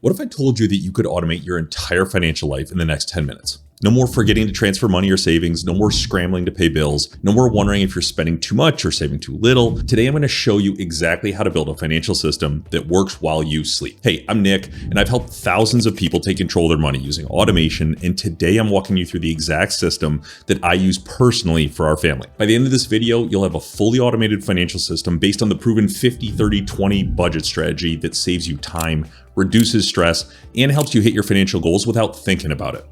What if I told you that you could automate your entire financial life in the next 10 minutes? No more forgetting to transfer money or savings, no more scrambling to pay bills, no more wondering if you're spending too much or saving too little. Today, I'm going to show you exactly how to build a financial system that works while you sleep. Hey, I'm Nick, and I've helped thousands of people take control of their money using automation, and today I'm walking you through the exact system that I use personally for our family. By the end of this video, you'll have a fully automated financial system based on the proven 50-30-20 budget strategy that saves you time, reduces stress, and helps you hit your financial goals without thinking about it.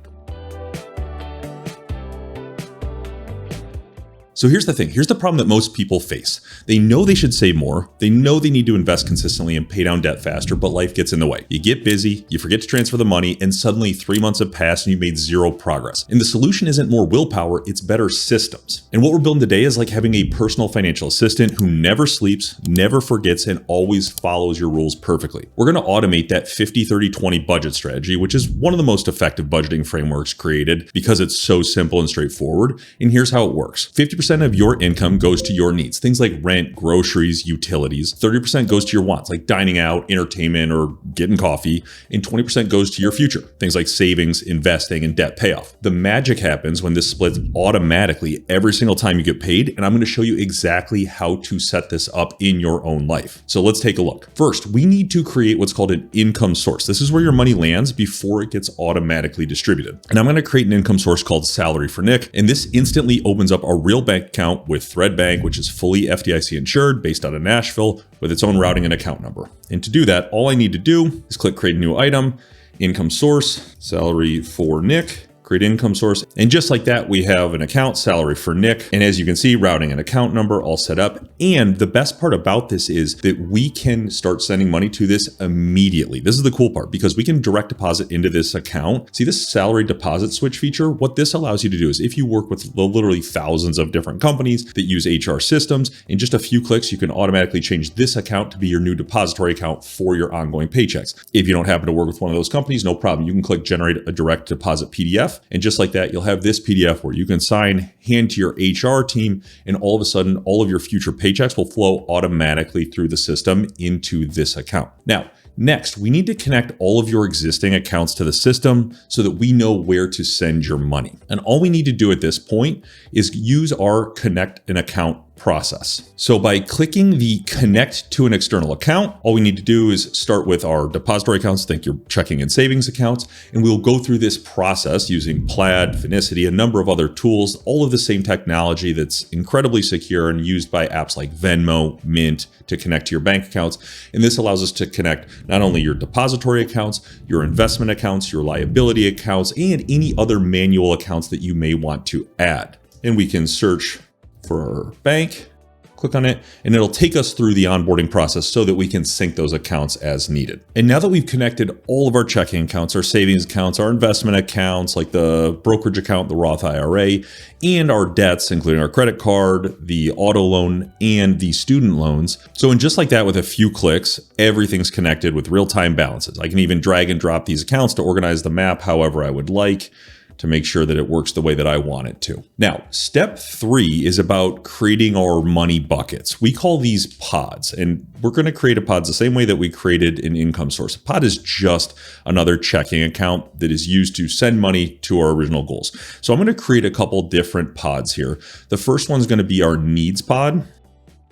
So here's the thing. Here's the problem that most people face. They know they should save more. They know they need to invest consistently and pay down debt faster, but life gets in the way. You get busy, you forget to transfer the money, and suddenly 3 months have passed and you've made zero progress. And the solution isn't more willpower, it's better systems. And what we're building today is like having a personal financial assistant who never sleeps, never forgets, and always follows your rules perfectly. We're going to automate that 50-30-20 budget strategy, which is one of the most effective budgeting frameworks created because it's so simple and straightforward. And here's how it works. 50% of your income goes to your needs, things like rent, groceries, utilities. 30% goes to your wants, like dining out, entertainment, or getting coffee. And 20% goes to your future, things like savings, investing, and debt payoff. The magic happens when this splits automatically every single time you get paid, and I'm going to show you exactly how to set this up in your own life. So let's take a look. First, we need to create what's called an income source. This is where your money lands before it gets automatically distributed. And I'm going to create an income source called Salary for Nick, and this instantly opens up a real bank account with Thread Bank, which is fully FDIC insured, based out of Nashville, with its own routing and account number. And to do that, all I need to do is click Create a New Item, Income Source, Salary for Nick, create income source. And just like that, we have an account, Salary for Nick. And as you can see, routing and account number all set up. And the best part about this is that we can start sending money to this immediately. This is the cool part because we can direct deposit into this account. See this salary deposit switch feature? What this allows you to do is if you work with literally thousands of different companies that use HR systems, in just a few clicks, you can automatically change this account to be your new depository account for your ongoing paychecks. If you don't happen to work with one of those companies, no problem. You can click generate a direct deposit PDF. And just like that, you'll have this PDF where you can sign, hand to your HR team, and all of a sudden, all of your future paychecks will flow automatically through the system into this account. Now, next, we need to connect all of your existing accounts to the system so that we know where to send your money. And all we need to do at this point is use our connect an account process. So by clicking the connect to an external account, all we need to do is start with our depository accounts, think your checking and savings accounts, and we'll go through this process using Plaid, Finicity, a number of other tools, all of the same technology that's incredibly secure and used by apps like Venmo, Mint to connect to your bank accounts. And this allows us to connect not only your depository accounts, your investment accounts, your liability accounts, and any other manual accounts that you may want to add. And we can search for our bank, click on it, and it'll take us through the onboarding process so that we can sync those accounts as needed. And now that we've connected all of our checking accounts, our savings accounts, our investment accounts, like the brokerage account, the Roth IRA, and our debts, including our credit card, the auto loan, and the student loans. So in just like that, with a few clicks, everything's connected with real-time balances. I can even drag and drop these accounts to organize the map however I would like, to make sure that it works the way that I want it to. Now, step 3 is about creating our money buckets. We call these pods, and we're going to create a pods the same way that we created an income source. A pod is just another checking account that is used to send money to our original goals. So I'm going to create a couple different pods here. The first one's going to be our needs pod.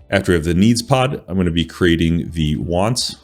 After we have the needs pod, I'm going to be creating the wants.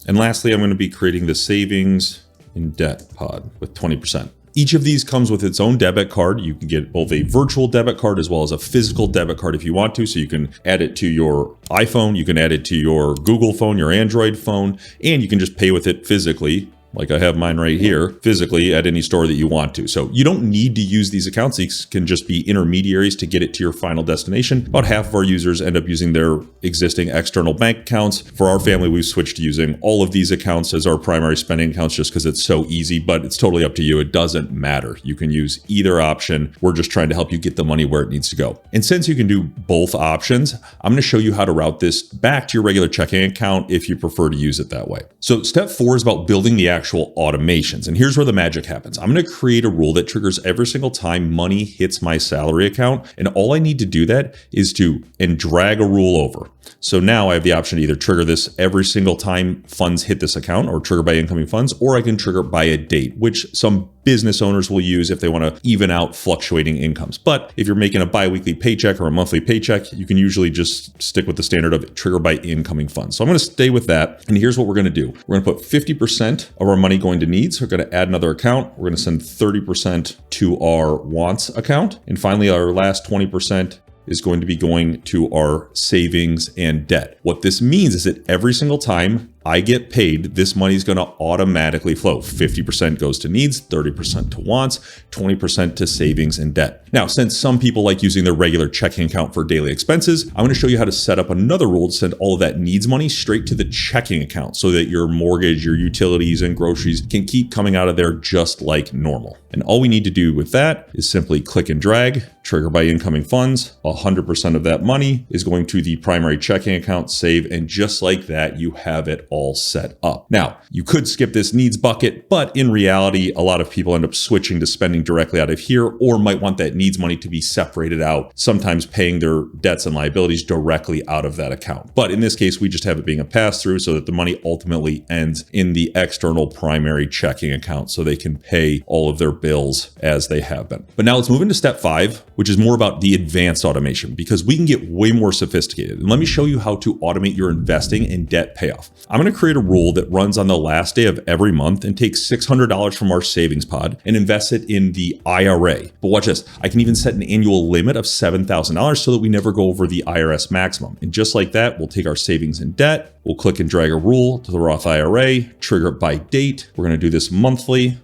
And lastly, I'm going to be creating the savings in debt pod with 20%. Each of these comes with its own debit card. You can get both a virtual debit card as well as a physical debit card if you want to. So you can add it to your iPhone, you can add it to your Google phone, your Android phone, and you can just pay with it physically, like I have mine right here, physically at any store that you want to. So you don't need to use these accounts. These can just be intermediaries to get it to your final destination. About half of our users end up using their existing external bank accounts. For our family, we've switched to using all of these accounts as our primary spending accounts just because it's so easy, but it's totally up to you. It doesn't matter. You can use either option. We're just trying to help you get the money where it needs to go. And since you can do both options, I'm going to show you how to route this back to your regular checking account if you prefer to use it that way. So step 4 is about building the actual automations. And here's where the magic happens. I'm going to create a rule that triggers every single time money hits my salary account. And all I need to do that is to drag a rule over. So now I have the option to either trigger this every single time funds hit this account or trigger by incoming funds, or I can trigger by a date, which some business owners will use if they want to even out fluctuating incomes. But if you're making a bi-weekly paycheck or a monthly paycheck, you can usually just stick with the standard of trigger by incoming funds. So I'm going to stay with that. And here's what we're going to do. We're going to put 50% of our money going to needs. We're going to add another account. We're going to send 30% to our wants account. And finally, our last 20% is going to be going to our savings and debt. What this means is that every single time I get paid, this money is going to automatically flow. 50% goes to needs, 30% to wants, 20% to savings and debt. Now, since some people like using their regular checking account for daily expenses, I'm going to show you how to set up another rule to send all of that needs money straight to the checking account so that your mortgage, your utilities, and groceries can keep coming out of there just like normal. And all we need to do with that is simply click and drag, trigger by incoming funds. 100% of that money is going to the primary checking account, save, and just like that, you have it all set up. Now, you could skip this needs bucket, but in reality, a lot of people end up switching to spending directly out of here or might want that needs money to be separated out, sometimes paying their debts and liabilities directly out of that account. But in this case, we just have it being a pass-through so that the money ultimately ends in the external primary checking account so they can pay all of their bills as they have been. But now let's move into step 5, which is more about the advanced automation because we can get way more sophisticated. And let me show you how to automate your investing and debt payoff. I'm going to create a rule that runs on the last day of every month and takes $600 from our savings pod and invests it in the IRA. But watch this. I can even set an annual limit of $7,000 so that we never go over the IRS maximum. And just like that, we'll take our savings and debt. We'll click and drag a rule to the Roth IRA, trigger it by date. We're going to do this monthly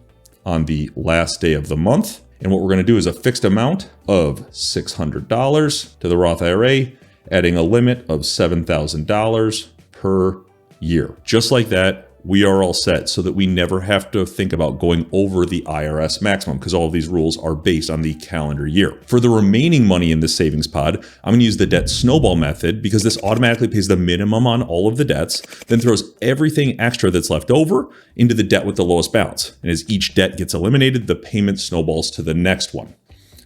on the last day of the month. And what we're going to do is a fixed amount of $600 to the Roth IRA, adding a limit of $7,000 per year. Just like that, we are all set so that we never have to think about going over the IRS maximum because all of these rules are based on the calendar year. For the remaining money in the savings pod, I'm going to use the debt snowball method because this automatically pays the minimum on all of the debts, then throws everything extra that's left over into the debt with the lowest balance. And as each debt gets eliminated, the payment snowballs to the next one.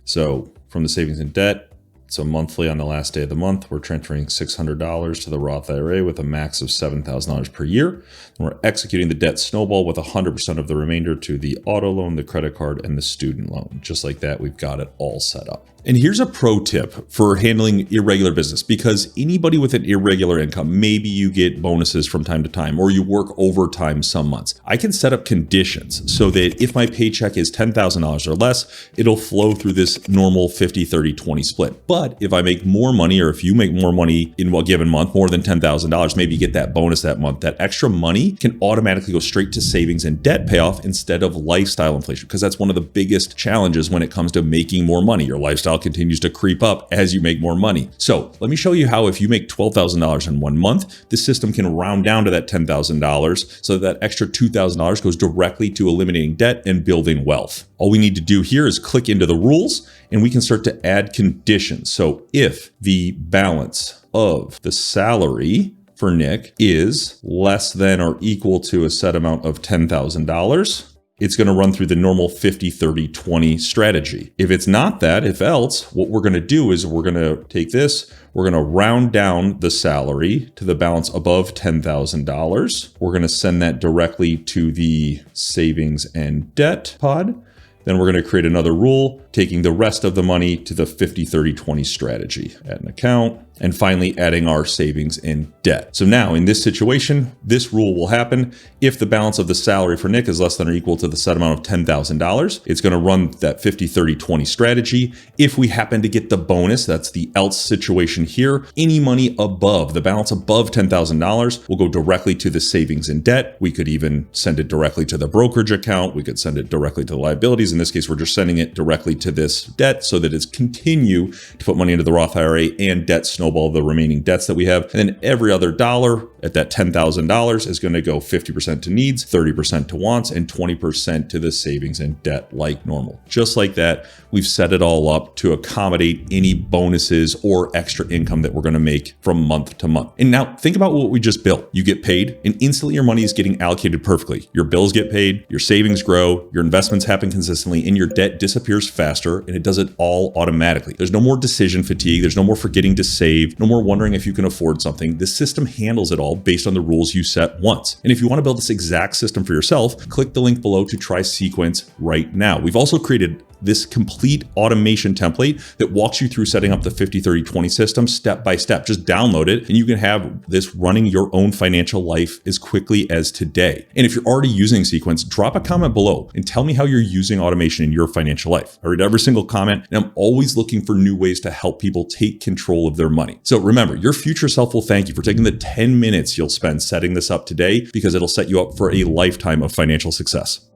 So from the savings and debt, so monthly on the last day of the month, we're transferring $600 to the Roth IRA with a max of $7,000 per year. And we're executing the debt snowball with 100% of the remainder to the auto loan, the credit card, and the student loan. Just like that, we've got it all set up. And here's a pro tip for handling irregular business, because anybody with an irregular income, maybe you get bonuses from time to time, or you work overtime some months. I can set up conditions so that if my paycheck is $10,000 or less, it'll flow through this normal 50, 30, 20 split. But if I make more money, or if you make more money in a given month, more than $10,000, maybe you get that bonus that month, that extra money can automatically go straight to savings and debt payoff instead of lifestyle inflation, because that's one of the biggest challenges when it comes to making more money. Your lifestyle continues to creep up as you make more money. So let me show you how if you make $12,000 in 1 month, the system can round down to that $10,000 so that extra $2,000 goes directly to eliminating debt and building wealth. All we need to do here is click into the rules and we can start to add conditions. So if the balance of the salary for Nick is less than or equal to a set amount of $10,000, it's going to run through the normal 50, 30, 20 strategy. If it's not that, if else, what we're going to do is we're going to take this, we're going to round down the salary to the balance above $10,000. We're going to send that directly to the savings and debt pod. Then we're going to create another rule, taking the rest of the money to the 50, 30, 20 strategy. Add an account. And finally, adding our savings and debt. So now in this situation, this rule will happen if the balance of the salary for Nick is less than or equal to the set amount of $10,000. It's going to run that 50, 30, 20 strategy. If we happen to get the bonus, that's the else situation here, any money above, the balance above $10,000 will go directly to the savings and debt. We could even send it directly to the brokerage account. We could send it directly to the liabilities. In this case, we're just sending it directly to this debt so that it's continue to put money into the Roth IRA and debt snowball the remaining debts that we have. And then every other dollar at that $10,000 is going to go 50% to needs, 30% to wants, and 20% to the savings and debt like normal. Just like that, we've set it all up to accommodate any bonuses or extra income that we're going to make from month to month. And now think about what we just built. You get paid and instantly your money is getting allocated perfectly. Your bills get paid, your savings grow, your investments happen consistently, and your debt disappears faster, and it does it all automatically. There's no more decision fatigue. There's no more forgetting to save, no more wondering if you can afford something. The system handles it all based on the rules you set once. And if you want to build this exact system for yourself, click the link below to try Sequence right now. We've also created this complete automation template that walks you through setting up the 50-30-20 system step by step. Just download it and you can have this running your own financial life as quickly as today. And if you're already using Sequence, drop a comment below and tell me how you're using automation in your financial life. I read every single comment and I'm always looking for new ways to help people take control of their money. So remember, your future self will thank you for taking the 10 minutes you'll spend setting this up today, because it'll set you up for a lifetime of financial success.